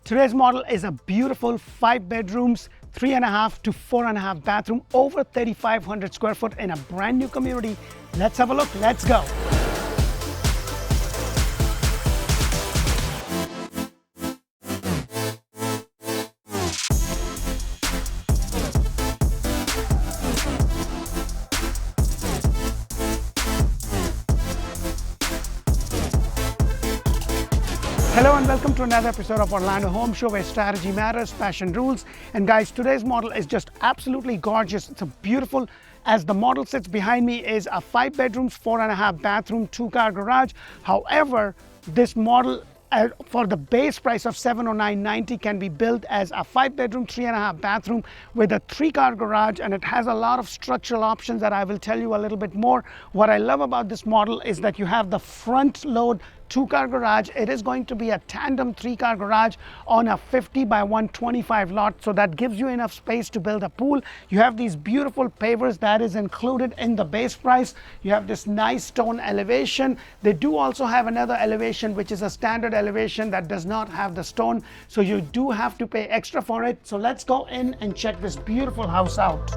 Today's model is a beautiful 5 bedrooms, 3.5 to 4.5 bathroom, over 3,500 square foot in a brand new community. Let's have a look, let's go. Hello and welcome to another episode of Orlando Home Show, where strategy matters, passion rules. And guys, today's model is just absolutely gorgeous. It's a beautiful, as the model sits behind me, is a 5 bedrooms, 4.5 bathroom, 2-car garage. However, this model for the base price of $709.90 can be built as a 5 bedroom, 3.5 bathroom with a 3-car garage, and it has a lot of structural options that I will tell you a little bit more. What I love about this model is that you have the front load 2-car garage. It is going to be a tandem 3-car garage on a 50 by 125 lot, so that gives you enough space to build a pool. You have these beautiful pavers that is included in the base price. You have this nice stone elevation. They do also have another elevation which is a standard elevation that does not have the stone, so you do have to pay extra for it. So let's go in and check this beautiful house out.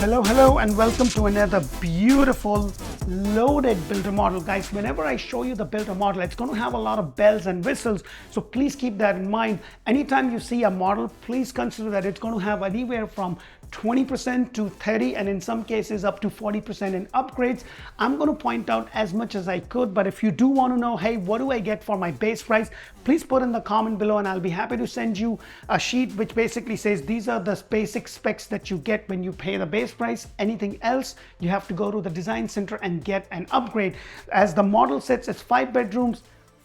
Hello and welcome to another beautiful loaded builder model. Guys, whenever I show you the builder model, it's going to have a lot of bells and whistles, so please keep that in mind. Anytime you see a model, please consider that it's going to have anywhere from 20% to 30%, and in some cases up to 40% in upgrades. I'm going to point out as much as I could, but if you do want to know, hey, what do I get for my base price, please put in the comment below and I'll be happy to send you a sheet which basically says these are the basic specs that you get when you pay the base price. Anything else, you have to go to the design center and get an upgrade. As the model sits, it's 5 bedrooms,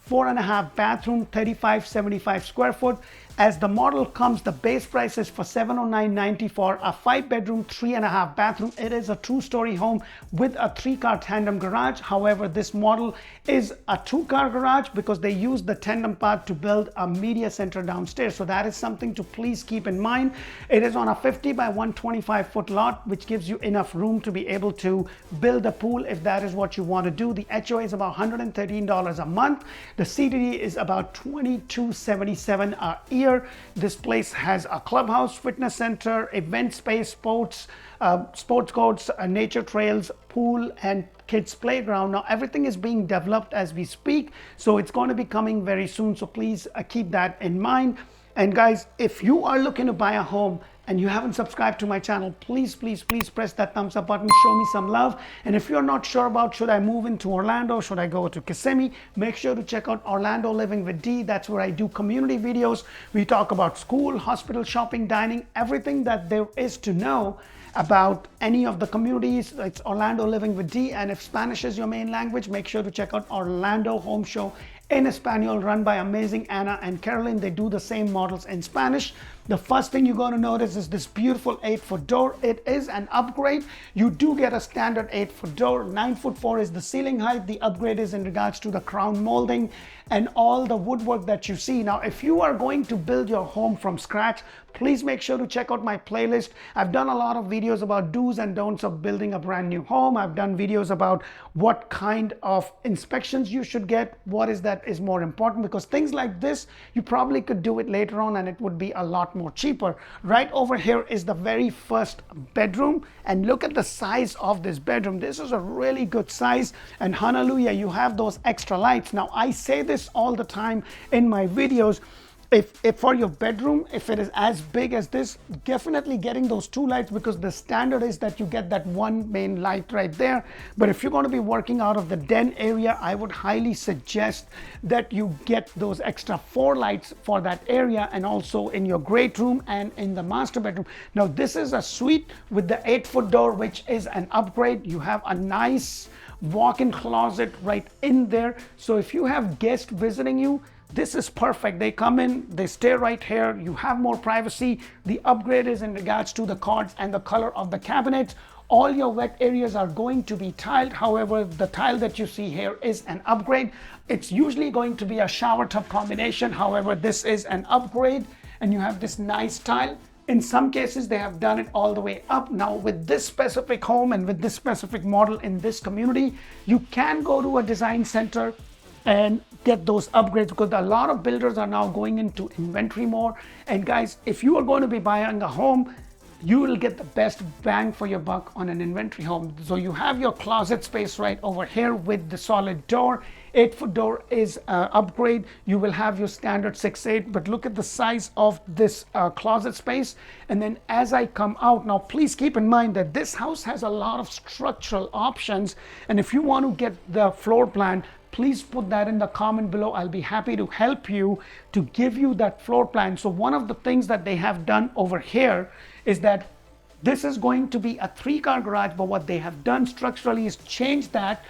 4.5 bathroom, 3,575 square foot. As the model comes, the base price is for $709.90 for a 5 bedroom, 3.5 bathroom. It is a 2-story home with a 3-car tandem garage. However, this model is a 2-car garage because they use the tandem part to build a media center downstairs. So that is something to please keep in mind. It is on a 50 by 125 foot lot, which gives you enough room to be able to build a pool if that is what you want to do. The HOA is about $113 a month. The CDD is about $22.77 a year. This place has a clubhouse, fitness center, event space, sports courts, nature trails, pool, and kids playground. Now everything is being developed as we speak, so it's going to be coming very soon, so please keep that in mind. And guys, if you are looking to buy a home and you haven't subscribed to my channel, please press that thumbs up button, show me some love. And if you're not sure about should I move into Orlando, should I go to Kissimmee, make sure to check out Orlando Living with D. That's where I do community videos. We talk about school, hospital, shopping, dining, everything that there is to know about any of the communities. It's Orlando Living with D. And if Spanish is your main language, make sure to check out Orlando Home Show in Espanol, run by amazing Anna and Carolyn. They do the same models in Spanish. The first thing you're going to notice is this beautiful 8-foot door. It is an upgrade. You do get a standard 8-foot door. 9'4" is the ceiling height. The upgrade is in regards to the crown molding and all the woodwork that you see. Now, if you are going to build your home from scratch, please make sure to check out my playlist. I've done a lot of videos about do's and don'ts of building a brand new home. I've done videos about what kind of inspections you should get, what is that is more important, because things like this, you probably could do it later on and it would be a lot more cheaper. Right over here is the very first bedroom, and look at the size of this bedroom. This is a really good size, and hallelujah, you have those extra lights. Now, I say this all the time in my videos. If for your bedroom, if it is as big as this, definitely getting those 2 lights, because the standard is that you get that one main light right there. But if you're going to be working out of the den area, I would highly suggest that you get those extra 4 lights for that area, and also in your great room and in the master bedroom. Now, this is a suite with the 8-foot door, which is an upgrade. You have a nice walk-in closet right in there. So if you have guests visiting you, this is perfect. They come in, they stay right here. You have more privacy. The upgrade is in regards to the cords and the color of the cabinets. All your wet areas are going to be tiled. However, the tile that you see here is an upgrade. It's usually going to be a shower tub combination. However, this is an upgrade, and you have this nice tile. In some cases, they have done it all the way up. Now, with this specific home and with this specific model in this community, you can go to a design center and get those upgrades, because a lot of builders are now going into inventory more. And guys, if you are going to be buying a home, you will get the best bang for your buck on an inventory home. So you have your closet space right over here with the solid door. 8-foot door is upgrade. You will have your standard 6'8", but look at the size of this closet space. And then as I come out, now please keep in mind that this house has a lot of structural options. And if you want to get the floor plan, please put that in the comment below. I'll be happy to help you to give you that floor plan. So one of the things that they have done over here is that this is going to be a 3-car garage, but what they have done structurally is change that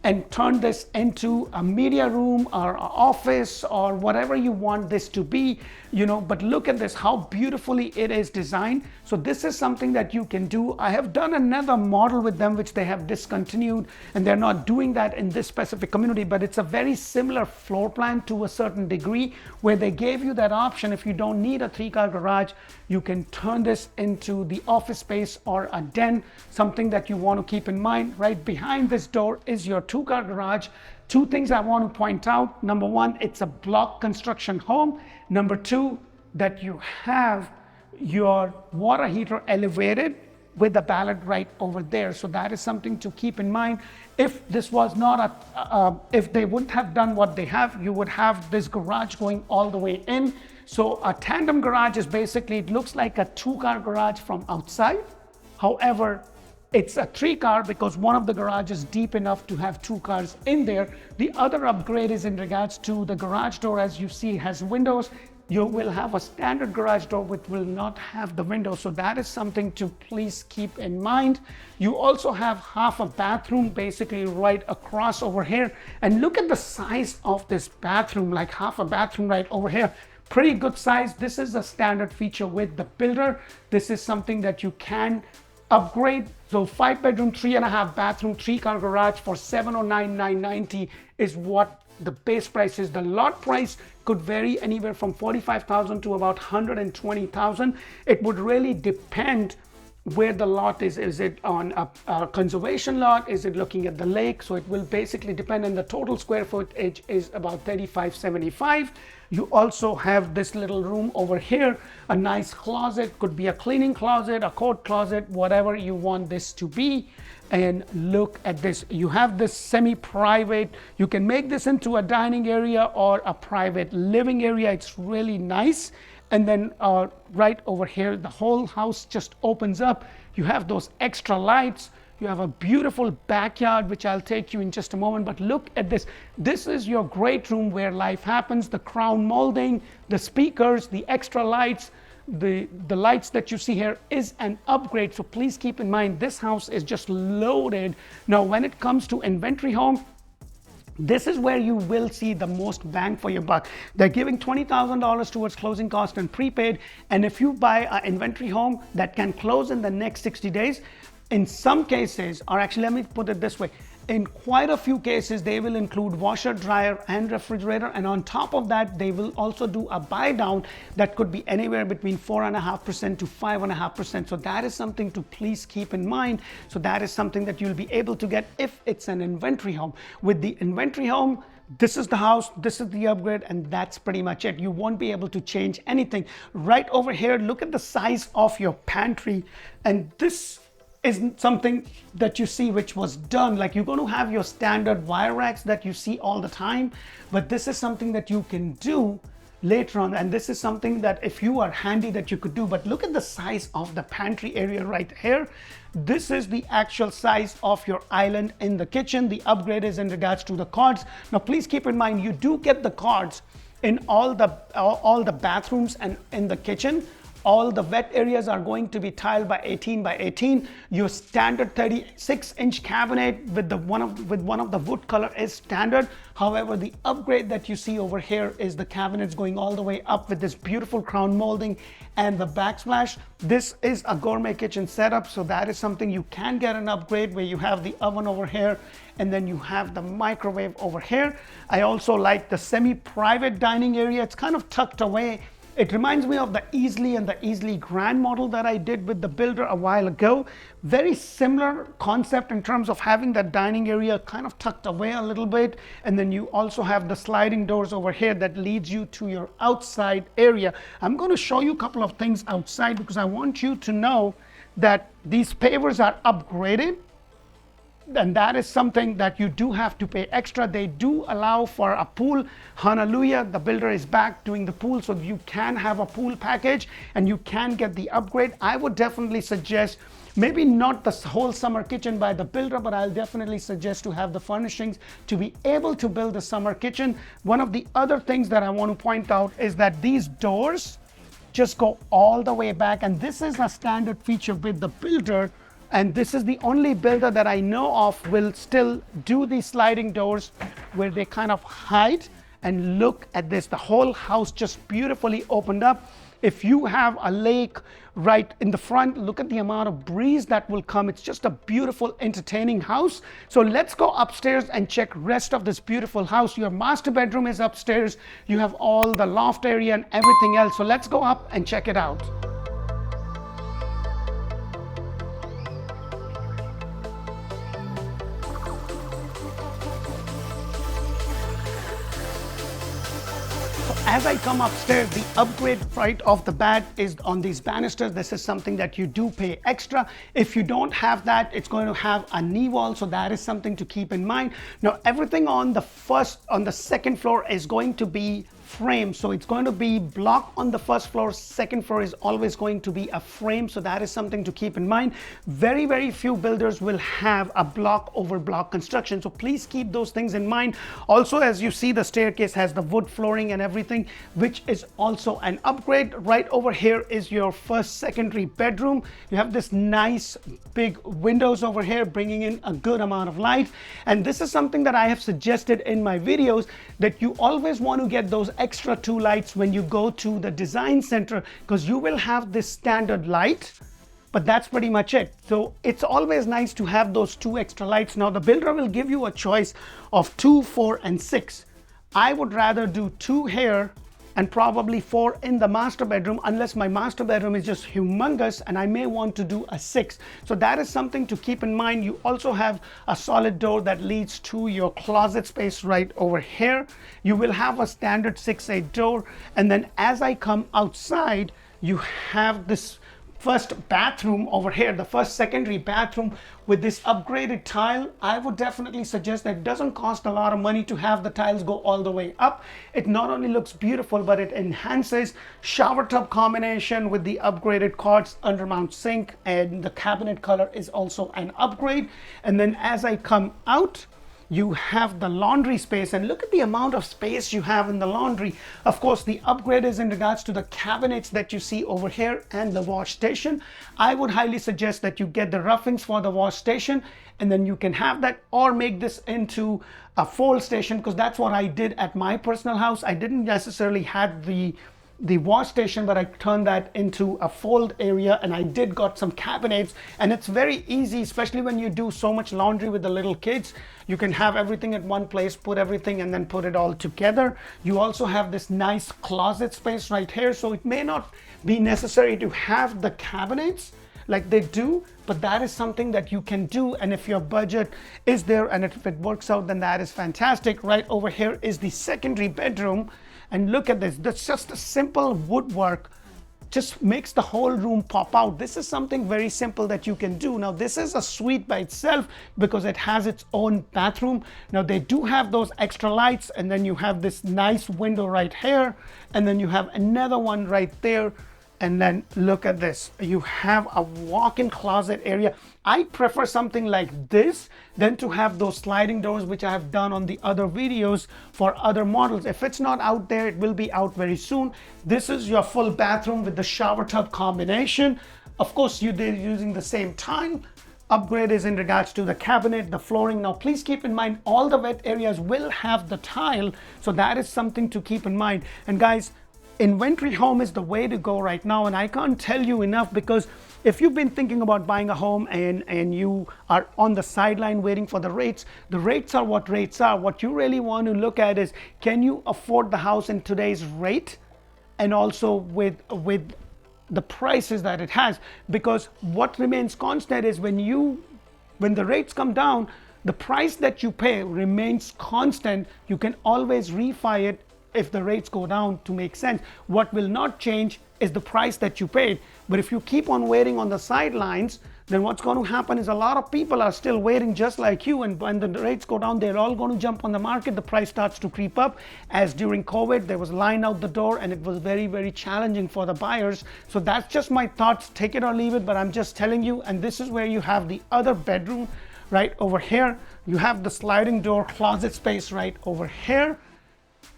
and turn this into a media room or an office or whatever you want this to be, you know. But look at this, how beautifully it is designed. So this is something that you can do. I have done another model with them which they have discontinued, and they're not doing that in this specific community, but it's a very similar floor plan to a certain degree, where they gave you that option. If you don't need a 3-car garage, you can turn this into the office space or a den. Something that you want to keep in mind, right behind this door is your 2-car garage. 2 things I want to point out. Number 1, it's a block construction home. Number 2, that you have your water heater elevated with the ballot right over there. So that is something to keep in mind. If this was not if they wouldn't have done what they have, you would have this garage going all the way in. So a tandem garage is basically, it looks like a 2-car garage from outside. However, it's a 3-car because one of the garages is deep enough to have 2 cars in there. The other upgrade is in regards to the garage door. As you see, has windows. You will have a standard garage door which will not have the windows. So that is something to please keep in mind. You also have half a bathroom basically right across over here. And look at the size of this bathroom, like half a bathroom right over here. Pretty good size. This is a standard feature with the builder. This is something that you can upgrade. So 5-bedroom, 3.5 bathroom, 3-car garage for $709,990 is what the base price is. The lot price could vary anywhere from $45,000 to about $120,000. It would really depend where the lot is. Is it on a conservation lot? Is it looking at the lake? So it will basically depend, and the total square footage is about 3,575. You also have this little room over here, a nice closet, could be a cleaning closet, a coat closet, whatever you want this to be. And look at this, you have this semi-private, you can make this into a dining area or a private living area. It's really nice. And then right over here, the whole house just opens up. You have those extra lights. You have a beautiful backyard, which I'll take you in just a moment. But look at this. This is your great room where life happens. The crown molding, the speakers, the extra lights, the lights that you see here is an upgrade. So please keep in mind, this house is just loaded. Now, when it comes to inventory home, this is where you will see the most bang for your buck. They're giving $20,000 towards closing cost and prepaid. And if you buy an inventory home that can close in the next 60 days, in some cases, or actually let me put it this way, in quite a few cases, they will include washer, dryer, and refrigerator. And on top of that, they will also do a buy down that could be anywhere between 4.5% to 5.5%. So that is something to please keep in mind. So that is something that you'll be able to get if it's an inventory home. With the inventory home, this is the house, this is the upgrade, and that's pretty much it. You won't be able to change anything. Right over here, look at the size of your pantry. And this isn't something that you see which was done. Like, you're going to have your standard wire racks that you see all the time, but this is something that you can do later on, and this is something that if you are handy that you could do. But look at the size of the pantry area right here. This is the actual size of your island in the kitchen. The upgrade is in regards to the cords. Now please keep in mind, you do get the cords in all the bathrooms and in the kitchen. All the wet areas are going to be tiled by 18 by 18. Your standard 36-inch cabinet with one of the wood color is standard. However, the upgrade that you see over here is the cabinets going all the way up with this beautiful crown molding and the backsplash. This is a gourmet kitchen setup, so that is something you can get an upgrade, where you have the oven over here and then you have the microwave over here. I also like the semi-private dining area. It's kind of tucked away. It reminds me of the Easily and the Easily Grand model that I did with the builder a while ago. Very similar concept in terms of having that dining area kind of tucked away a little bit. And then you also have the sliding doors over here that leads you to your outside area. I'm going to show you a couple of things outside because I want you to know that these pavers are upgraded. And that is something that you do have to pay extra. They do allow for a pool. Hallelujah, the builder is back doing the pool, so you can have a pool package and you can get the upgrade. I would definitely suggest, maybe not the whole summer kitchen by the builder, but I'll definitely suggest to have the furnishings to be able to build the summer kitchen. One of the other things that I want to point out is that these doors just go all the way back, and this is a standard feature with the builder. And this is the only builder that I know of will still do these sliding doors where they kind of hide. And look at this, the whole house just beautifully opened up. If you have a lake right in the front, look at the amount of breeze that will come. It's just a beautiful, entertaining house. So let's go upstairs and check rest of this beautiful house. Your master bedroom is upstairs. You have all the loft area and everything else. So let's go up and check it out. As I come upstairs, the upgrade right off the bat is on these banisters. This is something that you do pay extra. If you don't have that, it's going to have a knee wall, so that is something to keep in mind. Now, everything on the second floor is going to be frame, so it's going to be block on the first floor. Second floor is always going to be a frame, so that is something to keep in mind. Very few builders will have a block over block construction, so please keep those things in mind. Also, as you see, the staircase has the wood flooring and everything, which is also an upgrade. Right over here is your first secondary bedroom. You have this nice big windows over here bringing in a good amount of light, and this is something that I have suggested in my videos, that you always want to get those extra 2 lights when you go to the design center, because you will have this standard light, but that's pretty much it. So it's always nice to have those 2 extra lights. Now the builder will give you a choice of 2, 4 and 6. I would rather do 2 here and probably 4 in the master bedroom, unless my master bedroom is just humongous and I may want to do a 6. So that is something to keep in mind. You also have a solid door that leads to your closet space right over here. You will have a standard 6/8 door, and then as I come outside, you have this first bathroom over here, the first secondary bathroom with this upgraded tile. I would definitely suggest that it doesn't cost a lot of money to have the tiles go all the way up. It not only looks beautiful, but it enhances shower tub combination with the upgraded quartz undermount sink, and the cabinet color is also an upgrade. And then as I come out, you have the laundry space, and look at the amount of space you have in the laundry. Of course, the upgrade is in regards to the cabinets that you see over here and the wash station. I would highly suggest that you get the roughings for the wash station, and then you can have that, or make this into a fold station, because that's what I did at my personal house. I didn't necessarily have the wash station, but I turned that into a fold area, and I did got some cabinets, and it's very easy, especially when you do so much laundry with the little kids. You can have everything at one place, put everything and then put it all together. You also have this nice closet space right here, so it may not be necessary to have the cabinets like they do, but that is something that you can do, and if your budget is there and if it works out, then that is fantastic. Right over here is the secondary bedroom. And look at this, that's just a simple woodwork, just makes the whole room pop out. This is something very simple that you can do. Now this is a suite by itself because it has its own bathroom. Now they do have those extra lights, and then you have this nice window right here, and then you have another one right there. And then look at this. You have a walk-in closet area. I prefer something like this than to have those sliding doors, which I have done on the other videos for other models. If it's not out there, it will be out very soon. This is your full bathroom with the shower tub combination. Of course, you're using the same tile. Upgrade is in regards to the cabinet, the flooring. Now, please keep in mind, all the wet areas will have the tile. So that is something to keep in mind. And guys, inventory home is the way to go right now, and I can't tell you enough, because if you've been thinking about buying a home and you are on the sideline waiting for the rates are what rates are. What you really want to look at is, can you afford the house in today's rate, and also with the prices that it has? Because what remains constant is when the rates come down, the price that you pay remains constant. You can always refi it if the rates go down to make sense. What will not change is the price that you paid. But if you keep on waiting on the sidelines, then what's going to happen is a lot of people are still waiting just like you, and when the rates go down, they're all going to jump on the market. The price starts to creep up. As during COVID, there was line out the door, and it was very, very challenging for the buyers. So that's just my thoughts. Take it or leave it, but I'm just telling you. And this is where you have the other bedroom right over here. You have the sliding door closet space right over here.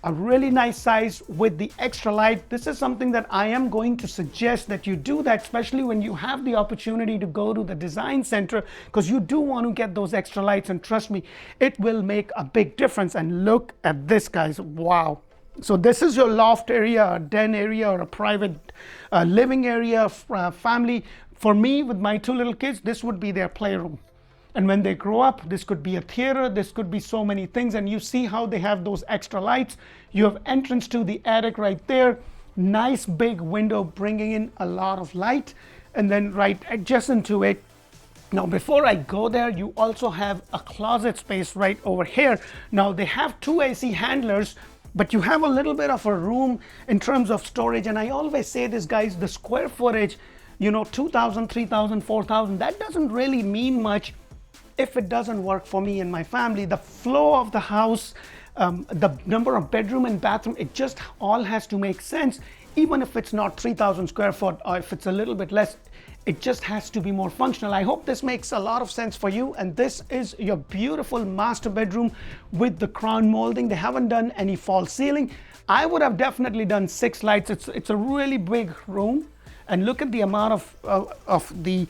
A really nice size with the extra light. This is something that I am going to suggest that you do that, especially when you have the opportunity to go to the design center, because you do want to get those extra lights, and trust me, it will make a big difference. And look at this, guys. Wow. So this is your loft area, a den area, or a private living area, family. For me, with my two little kids, this would be their playroom. And when they grow up, this could be a theater, this could be so many things. And you see how they have those extra lights. You have entrance to the attic right there. Nice big window bringing in a lot of light. And then right adjacent to it, now before I go there, you also have a closet space right over here. Now they have two AC handlers, but you have a little bit of a room in terms of storage. And I always say this, guys, the square footage, 2,000, 3,000, 4,000, that doesn't really mean much if it doesn't work for me and my family. The flow of the house, the number of bedroom and bathroom, it just all has to make sense. Even if it's not 3,000 square foot, or if it's a little bit less, it just has to be more functional. I hope this makes a lot of sense for you. And this is your beautiful master bedroom with the crown molding. They haven't done any false ceiling. I would have definitely done 6 lights. It's a really big room. And look at the amount of the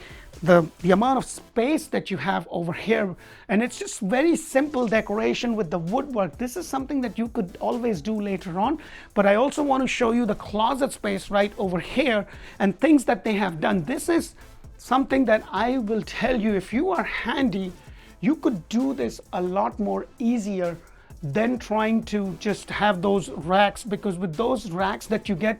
amount of space that you have over here. And it's just very simple decoration with the woodwork. This is something that you could always do later on. But I also want to show you the closet space right over here and things that they have done. This is something that I will tell you, if you are handy, you could do this a lot more easier than trying to just have those racks, because with those racks that you get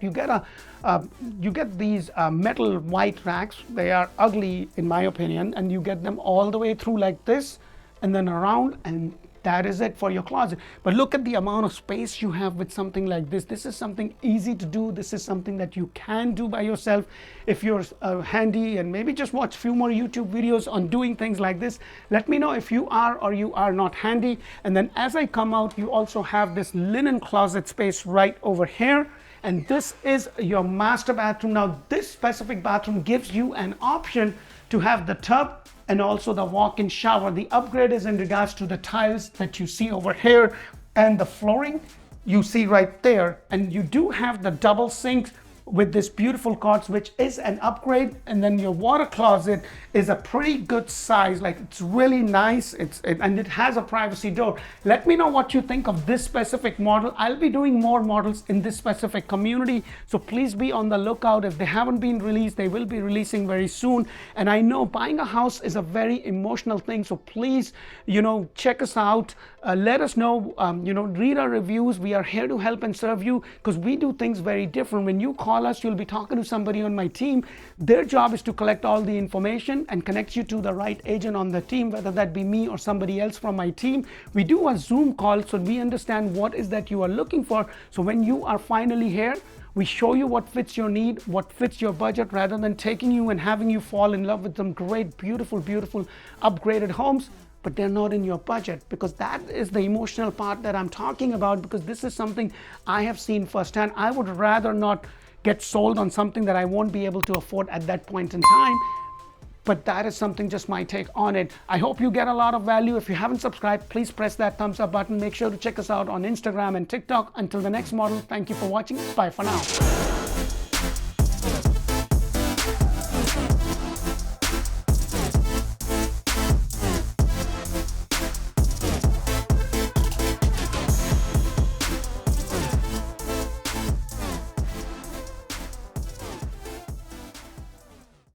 these metal white racks. They are ugly in my opinion, and you get them all the way through like this and then around, and that is it for your closet. But look at the amount of space you have with something like this. This is something easy to do. This is something that you can do by yourself if you're handy, and maybe just watch a few more YouTube videos on doing things like this. Let me know if you are or you are not handy. And then as I come out, you also have this linen closet space right over here. And this is your master bathroom. Now, this specific bathroom gives you an option to have the tub and also the walk-in shower. The upgrade is in regards to the tiles that you see over here and the flooring you see right there. And you do have the double sink with this beautiful quartz, which is an upgrade. And then your water closet is a pretty good size. Like, it's really nice. And it has a privacy door. Let me know what you think of this specific model. I'll be doing more models in this specific community, so please be on the lookout. If they haven't been released, they will be releasing very soon. And I know buying a house is a very emotional thing, so please, check us out. Let us know, read our reviews. We are here to help and serve you, because we do things very different. When you call us, you'll be talking to somebody on my team. Their job is to collect all the information and connect you to the right agent on the team, whether that be me or somebody else from my team. We do a Zoom call, so we understand what is that you are looking for. So when you are finally here, we show you what fits your need, what fits your budget, rather than taking you and having you fall in love with some great, beautiful, beautiful upgraded homes, but they're not in your budget. Because that is the emotional part that I'm talking about, because this is something I have seen firsthand. I would rather not get sold on something that I won't be able to afford at that point in time. But that is something, just my take on it. I hope you get a lot of value. If you haven't subscribed, please press that thumbs up button. Make sure to check us out on Instagram and TikTok. Until the next model, thank you for watching. Bye for now.